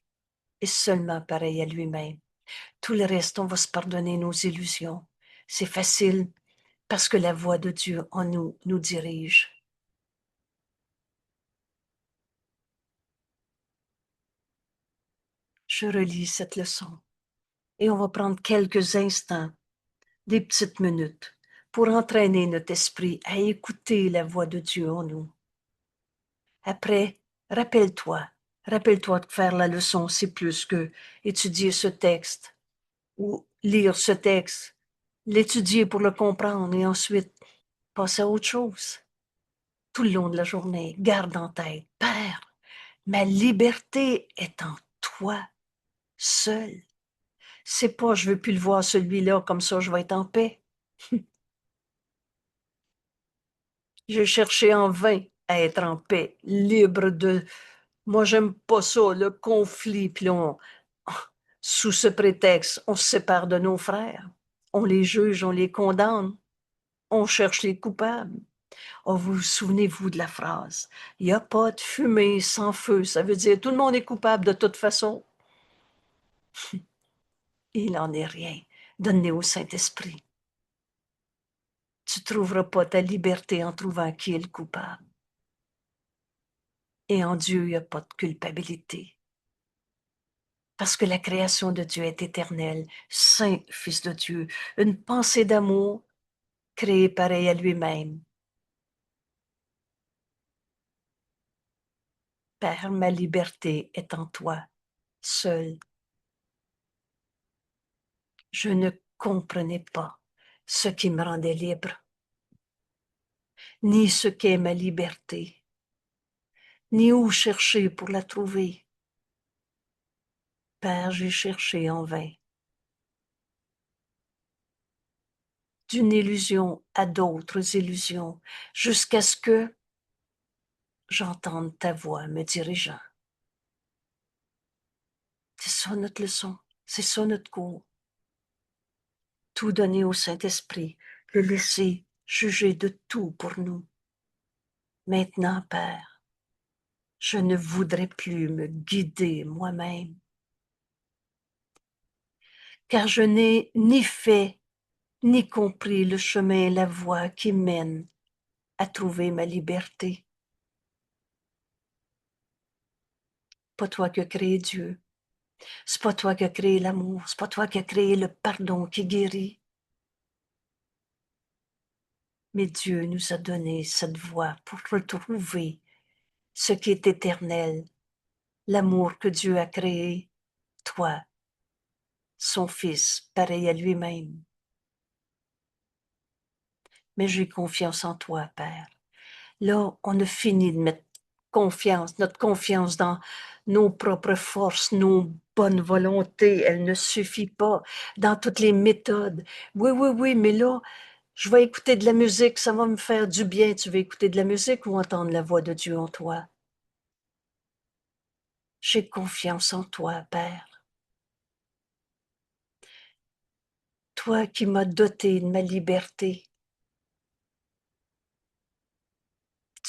Et seulement pareil à lui-même. Tout le reste, on va se pardonner nos illusions. C'est facile parce que la voix de Dieu en nous nous dirige. Je relis cette leçon et on va prendre quelques instants, des petites minutes, pour entraîner notre esprit à écouter la voix de Dieu en nous. Après, rappelle-toi que faire la leçon, c'est plus que étudier ce texte ou lire ce texte, l'étudier pour le comprendre et ensuite passer à autre chose. Tout le long de la journée, garde en tête, Père, ma liberté est en toi seul. C'est pas je veux plus le voir celui-là, comme ça je vais être en paix. J'ai cherché en vain à être en paix, libre de... Moi, j'aime pas ça, le conflit, puis sous ce prétexte, on se sépare de nos frères. On les juge, on les condamne, on cherche les coupables. Oh, vous souvenez-vous de la phrase? Il n'y a pas de fumée sans feu. Ça veut dire tout le monde est coupable de toute façon. Il n'en est rien. Donné au Saint-Esprit. Tu ne trouveras pas ta liberté en trouvant qui est le coupable. Et en Dieu, il n'y a pas de culpabilité. Parce que la création de Dieu est éternelle, Saint Fils de Dieu, une pensée d'amour créée pareille à lui-même. Père, ma liberté est en toi, seul. Je ne comprenais pas ce qui me rendait libre, ni ce qu'est ma liberté, ni où chercher pour la trouver. Père, j'ai cherché en vain. D'une illusion à d'autres illusions, jusqu'à ce que j'entende ta voix me dirigeant. C'est ça notre leçon, c'est ça notre cours. Tout donner au Saint-Esprit, le laisser juger de tout pour nous. Maintenant, Père, je ne voudrais plus me guider moi-même, car je n'ai ni fait ni compris le chemin et la voie qui mènent à trouver ma liberté. Pas toi qui as créé Dieu, c'est pas toi qui as créé l'amour, c'est pas toi qui as créé le pardon qui guérit. Mais Dieu nous a donné cette voie pour retrouver ce qui est éternel, l'amour que Dieu a créé, toi, son Fils, pareil à lui-même. Mais j'ai confiance en toi, Père. Là, on a fini de mettre notre confiance dans nos propres forces, nos bonnes volontés. Elle ne suffit pas dans toutes les méthodes. Oui, oui, oui, mais là, je vais écouter de la musique, ça va me faire du bien. Tu veux écouter de la musique ou entendre la voix de Dieu en toi? J'ai confiance en toi, Père. Toi qui m'as doté de ma liberté.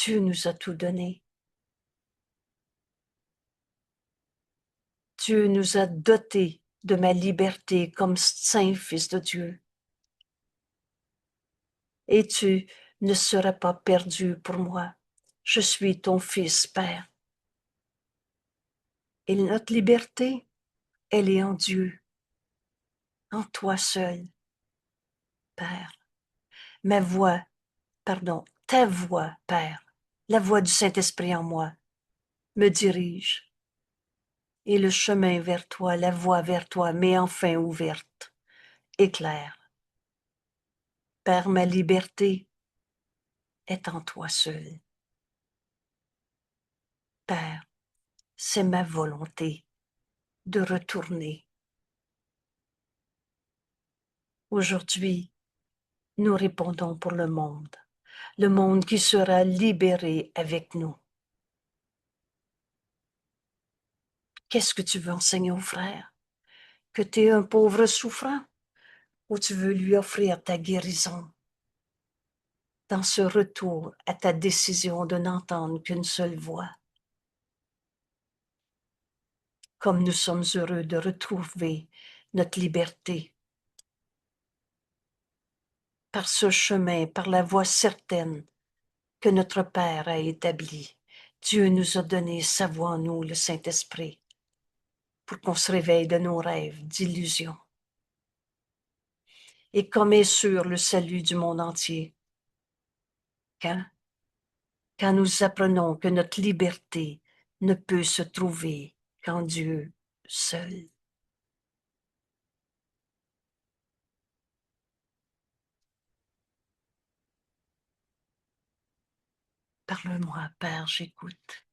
Dieu nous a tout donné. Dieu nous a dotés de ma liberté comme saint Fils de Dieu. Et tu ne seras pas perdu pour moi. Je suis ton Fils, Père. Et notre liberté, elle est en Dieu, en toi seul, Père. Ma voix, pardon, ta voix, Père, la voix du Saint-Esprit en moi, me dirige. Et le chemin vers toi, la voie vers toi, m'est enfin ouverte, éclaire. Père, ma liberté est en toi seul. Père, c'est ma volonté de retourner. Aujourd'hui, nous répondons pour le monde qui sera libéré avec nous. Qu'est-ce que tu veux enseigner au frère? Que tu es un pauvre souffrant ou tu veux lui offrir ta guérison? Dans ce retour à ta décision de n'entendre qu'une seule voix. Comme nous sommes heureux de retrouver notre liberté. Par ce chemin, par la voie certaine que notre Père a établie, Dieu nous a donné sa voix en nous, le Saint-Esprit, pour qu'on se réveille de nos rêves d'illusions. Et comme est sûr le salut du monde entier, quand nous apprenons que notre liberté ne peut se trouver qu'en Dieu seul. Parle-moi, Père, j'écoute.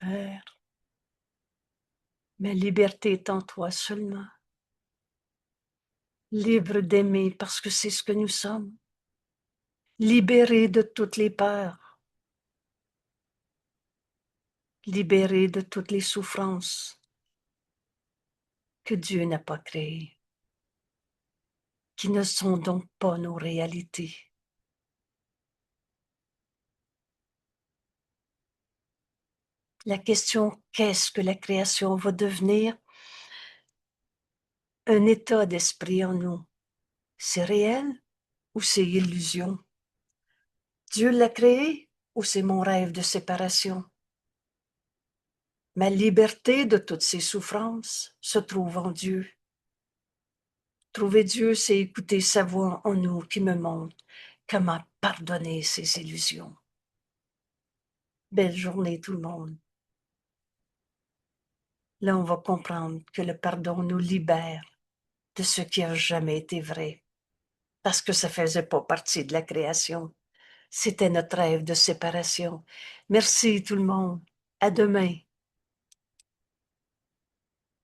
Père. Mais liberté est en toi seulement. Libre d'aimer parce que c'est ce que nous sommes. Libérés de toutes les peurs. Libérés de toutes les souffrances que Dieu n'a pas créées, qui ne sont donc pas nos réalités. La question qu'est-ce que la création va devenir? Un état d'esprit en nous. C'est réel ou c'est illusion? Dieu l'a créé ou c'est mon rêve de séparation? Ma liberté de toutes ces souffrances se trouve en Dieu. Trouver Dieu, c'est écouter sa voix en nous qui me montre comment pardonner ces illusions. Belle journée tout le monde. Là, on va comprendre que le pardon nous libère de ce qui a jamais été vrai, parce que ça faisait pas partie de la création. C'était notre rêve de séparation. Merci tout le monde. À demain.